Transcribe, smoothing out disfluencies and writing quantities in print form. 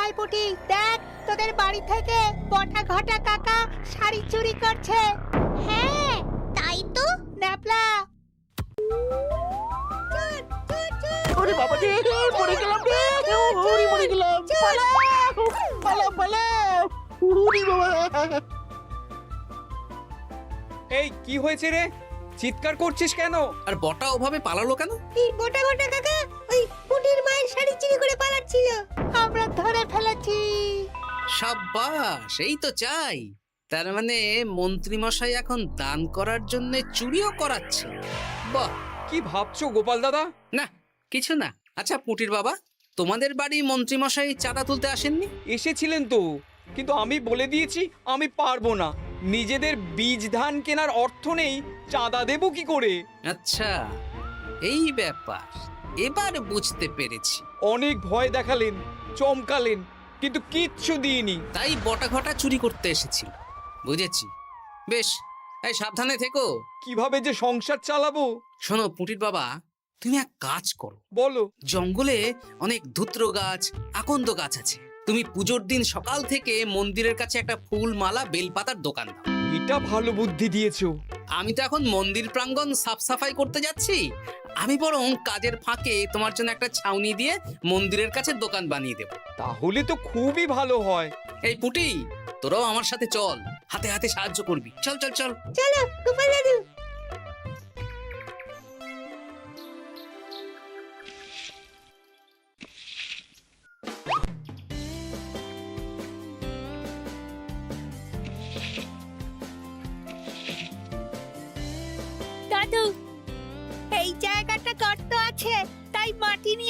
চল পুটি, দেখ তোদের বাড়ি থেকে বটা ঘটা কাকা শাড়ি চুরি করছে। হ্যাঁ তাই তো। ন্যাপলা ওরে বাবা রে, মরে গেলাম রে, ওরে মরে গেলাম, পালাও পালাও পালাও, ওরে বাবা। এই কি হয়েছে রে? চিৎকার করছিস কেন? আর বটা ওভাবে পালালো কেন? এই বটা ঘটা কাকা ওই পুটির মায়ের শাড়ি চুরি করে পালাচ্ছিল। আমরা ধরে ফেলেছি। সাব্বাস, এই তো চাই। তার মানে মন্ত্রী মশাই এখন দান করার জন্য চুরিও করাচ্ছে। বাহ, কি ভাবছো গোপাল দাদা? না কিছু না। আচ্ছা পুটির বাবা, তোমাদের বাড়ি মন্ত্রী মশাই চাঁদা তুলতে আসেননি? এসেছিলেন তো, কিন্তু আমি বলে দিয়েছি আমি পারবো না। নিজেদের বীজ ধান কেনার অর্থ নেই, চাঁদা দেবো কি করে? আচ্ছা এই ব্যাপার, এবার বুঝতে পেরেছি। অনেক ভয় দেখালেন, চমকালেন, কিন্তু কিচ্ছু দিইনি। তাই বটা ঘটা চুরি করতে এসেছিল, বুঝেছি। বেশ, এই সাবধানে থেকো। কিভাবে যে সংসার চালাবো? শোনো পুটির বাবা, তুমি এক কাজ করো। বলো। জঙ্গলে অনেক ধুত্র গাছ, আকন্দ গাছ আছে। তুমি পুজোর দিন সকাল থেকে মন্দিরের কাছে একটা ফুল মালা বেলপাতার দোকান দাও। এটা ভালো বুদ্ধি দিয়েছো। আমি তো এখন মন্দির প্রাঙ্গণ সাফ সাফাই করতে যাচ্ছি। আমি বরং কাজের ফাঁকে তোমার জন্য একটা ছাউনি দিয়ে মন্দিরের কাছে দোকান বানিয়ে দেব। তাহলে তো খুবই ভালো হয়। এই পুটি, তোরাও আমার সাথে চল, হাতে হাতে সাহায্য করবি। চল চল চল। চলো গোপাল দাদু।